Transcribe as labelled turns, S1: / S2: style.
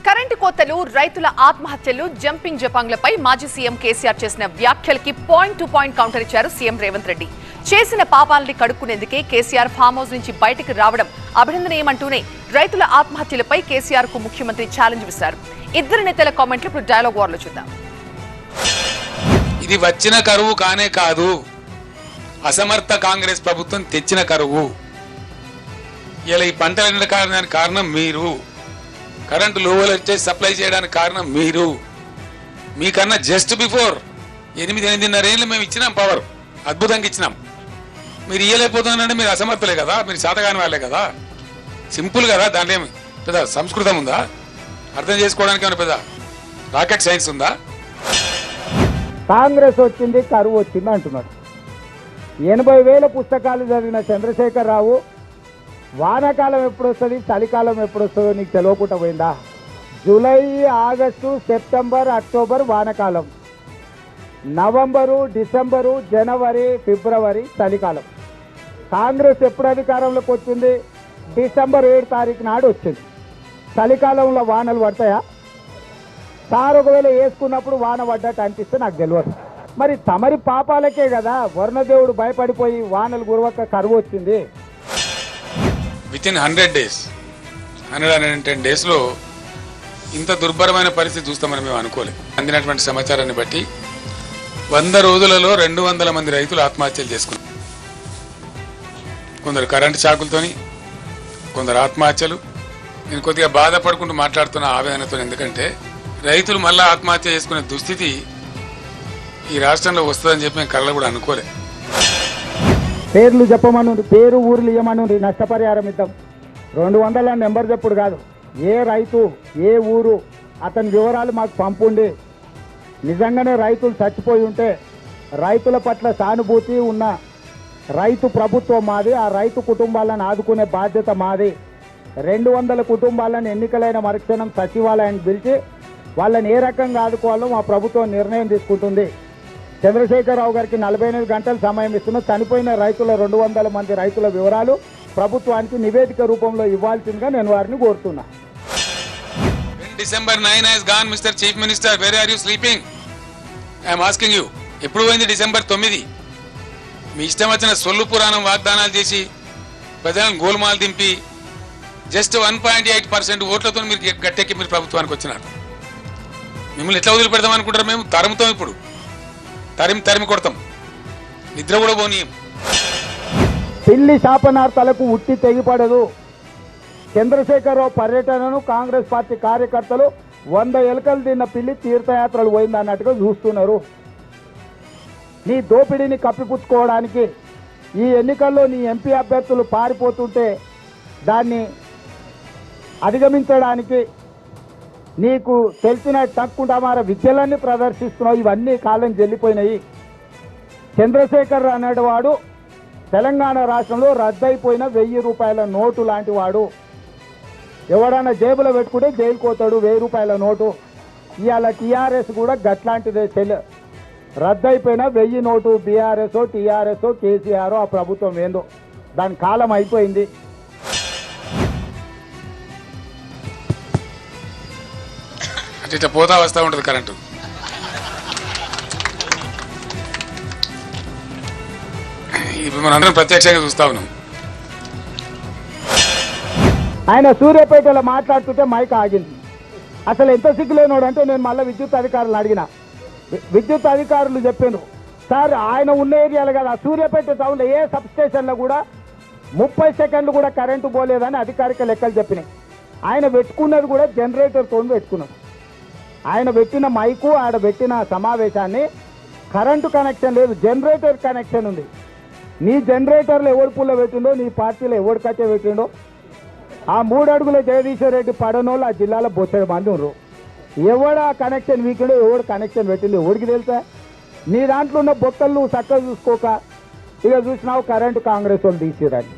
S1: Current కోతలు, రైతుల ఆత్మహత్యలు, జంపింగ్ జపాంగ్లపై మాజీ సీఎం కేసీఆర్ చేసిన వ్యాఖ్యలకి పాయింట్ టు పాయింట్ కౌంటర్ ఇచ్చారు సీఎం రేవంత్ రెడ్డి. చేసిన పాపాలని కడుక్కునేందుకే కేసీఆర్ ఫామ్ హౌస్ నుంచి బయటకు రావడం అభినందనీయమంటూనే రైతుల ఆత్మహత్యలపై కేసీఆర్ కు ముఖ్యమంత్రి ఛాలెంజ్ విసిరారు. ఇద్దరు నేతల కామెంట్లు ఇప్పుడు డైలాగ్ వార్ లో చూద్దాం.
S2: ఇది వచ్చిన కరువు కానే కాదు, అసమర్థ కాంగ్రెస్ ప్రభుత్వం తెచ్చిన కరువు. ఇలా ఈ పంటలు ఎండడానికి కారణం మీరు, కరెంటు లోవలు వచ్చే సప్లై చేయడానికి కారణం మీరు. మీకన్నా జస్ట్ బిఫోర్ 8-8.5 ఏళ్ళు మేము ఇచ్చినాం పవర్, అద్భుతంగా ఇచ్చినాం. మీరు ఇయ్యలేకపోతున్నారంటే మీరు అసమర్థలే కదా, మీరు శాతగాని వాళ్ళే కదా. సింపుల్ కదా, దాంట్లో ఏమి పెద్ద సంస్కృతం ఉందా? అర్థం చేసుకోవడానికి ఏమైనా పెద్ద రాకెట్ సైన్స్ ఉందా?
S3: కాంగ్రెస్ వచ్చింది, కరువు వచ్చింది అంటున్నాడు. 80,000 పుస్తకాలు చదివిన చంద్రశేఖరరావు వానాకాలం ఎప్పుడు వస్తుంది, చలికాలం ఎప్పుడు వస్తుందో నీకు తెలియకుండా పోయిందా? జూలై, ఆగస్టు, సెప్టెంబర్, అక్టోబర్ వానకాలం, నవంబరు, డిసెంబరు, జనవరి, ఫిబ్రవరి చలికాలం. కాంగ్రెస్ ఎప్పుడు అధికారంలోకి వచ్చింది? డిసెంబర్ 7 తారీఖు నాడు వచ్చింది. చలికాలంలో వానలు పడతాయా? సార్ ఒకవేళ వేసుకున్నప్పుడు వాన పడ్డట్టు అనిపిస్తే నాకు తెలియదు. మరి తమరి పాపాలకే కదా వరుణదేవుడు భయపడిపోయి వానలు గురవక కరువు వచ్చింది.
S2: వితిన్ 100 days, 110 daysలో ఇంత దుర్భరమైన పరిస్థితి చూస్తామని మేము అనుకోలేదు. అందినటువంటి సమాచారాన్ని బట్టి 100 రోజులలో 200 మంది రైతులు ఆత్మహత్యలు చేసుకున్నారు. కొందరు కరెంటు షాకులతోని, కొందరు ఆత్మహత్యలు. నేను కొద్దిగా బాధపడుకుంటూ మాట్లాడుతున్న ఆవేదనతో, ఎందుకంటే రైతులు మళ్ళీ ఆత్మహత్య చేసుకునే దుస్థితి ఈ రాష్ట్రంలో వస్తుందని చెప్పి మేము కళ్ళ కూడా అనుకోలే.
S3: పేర్లు చెప్పమను, పేరు ఊర్లు ఇవ్వమను, నష్టపరిహారం ఇద్దాం. 200 నెంబర్ చెప్పుడు కాదు, ఏ రైతు, ఏ ఊరు, అతని వివరాలు మాకు పంపుండి. నిజంగానే రైతులు చచ్చిపోయి ఉంటే రైతుల పట్ల సానుభూతి ఉన్న రైతు ప్రభుత్వం మాది, ఆ రైతు కుటుంబాలను ఆదుకునే బాధ్యత మాది. 200 కుటుంబాలను ఎన్నికలైన మరుక్షణం సచివాలయాన్ని పిలిచి వాళ్ళని ఏ రకంగా ఆదుకోవాలో మా ప్రభుత్వం నిర్ణయం తీసుకుంటుంది. చంద్రశేఖరరావు గారికి 48 గంటలు సమయం ఇస్తున్న చనిపోయిన రైతుల 200 మంది రైతుల వివరాలు ప్రభుత్వానికి నివేదిక రూపంలో ఇవ్వాల్సిందిగా నేను వారిని కోరుతున్నా.
S2: December 9 has gone, Mr. Chief Minister. Where are you sleeping? I am asking you. ఎప్పుడు పోయింది December 9? మీ ఇష్టం వచ్చిన సొల్లు పురాణం వాగ్దానాలు చేసి ప్రజలను గోల్మాల్ దింపి జస్ట్ 1.8% ఓట్లతో మీరు గట్టెక్కి మీరు ప్రభుత్వానికి వచ్చినారు. మిమ్మల్ని ఎట్లా వదిలిపెడతాం అనుకుంటారు? మేము తరుముతాం, ఇప్పుడు తరిమి కొడతాం, నిద్ర కూడా పోనీయం.
S3: పిల్లి శాపనార్థాలకు ఉట్టి తెగిపడదు. చంద్రశేఖరరావు పర్యటనను కాంగ్రెస్ పార్టీ కార్యకర్తలు 100 ఎలుకలు తిన్న పిల్లి తీర్థయాత్రలు పోయింది అన్నట్టుగా చూస్తున్నారు. నీ దోపిడీని కప్పిపుచ్చుకోవడానికి ఈ ఎన్నికల్లో నీ ఎంపీ అభ్యర్థులు పారిపోతుంటే దాన్ని అధిగమించడానికి నీకు తెలిసిన తక్కువ విద్యలన్నీ ప్రదర్శిస్తున్నావు. ఇవన్నీ కాలం చెల్లిపోయినాయి. చంద్రశేఖర్ అనేవాడు తెలంగాణ రాష్ట్రంలో రద్దయిపోయిన 1000 రూపాయల నోటు లాంటి వాడు. ఎవడన్నా జేబులో పెట్టుకుంటే జైలు కోతాడు 1000 రూపాయల నోటు. ఇవాళ టీఆర్ఎస్ కూడా గట్లాంటిదే. రద్దయిపోయిన 1000 నోటు. బీఆర్ఎస్, టీఆర్ఎస్, కేసీఆర్, ఆ ప్రభుత్వం ఏందో దాని కాలం అయిపోయింది.
S2: ఇట్లా పోతా వస్తూ ఉంటుంది కరెంటు. ఇప్పుడు మనందరం ప్రత్యక్షంగా చూస్తా ఉన్నాం.
S3: ఆయన సూర్యాపేటలో మాట్లాడుతుంటే మైక్ ఆగింది. అసలు ఎంత సిగ్గులేనోడు అంటే నేను మళ్ళీ విద్యుత్ అధికారులు అడిగిన. విద్యుత్ అధికారులు చెప్పారు, సార్ ఆయన ఉన్న ఏరియాలో కదా, సూర్యాపేట టౌన్లో ఏ సబ్ స్టేషన్లో కూడా 30 సెకండ్లు కూడా కరెంటు పోలేదని అధికారిక లెక్కలు చెప్పినాయి. ఆయన పెట్టుకున్నది కూడా జనరేటర్తో పెట్టుకున్నాడు. ఆయన పెట్టిన మైకు, ఆడ పెట్టిన సమావేశాన్ని కరెంటు కనెక్షన్ లేదు, జనరేటర్ కనెక్షన్ ఉంది. నీ జనరేటర్లో ఎవడు పుల్ల పెట్టిండో, నీ పార్టీలో ఎవడు కట్టే పెట్టిండో, ఆ 3 అడుగుల జగదీశ్వర్ రెడ్డి పడనోళ్ళు ఆ జిల్లాలో బొచ్చడి మంది ఉన్నారు. ఎవడు ఆ కనెక్షన్ వీకిండో, ఎవడు కనెక్షన్ పెట్టిండో ఎవడికి తెలుసా? నీ దాంట్లో ఉన్న బొక్కలు నువ్వు చక్కగా చూసుకోక ఇక చూసినావు కరెంటు కాంగ్రెస్ వాళ్ళు తీసిరని.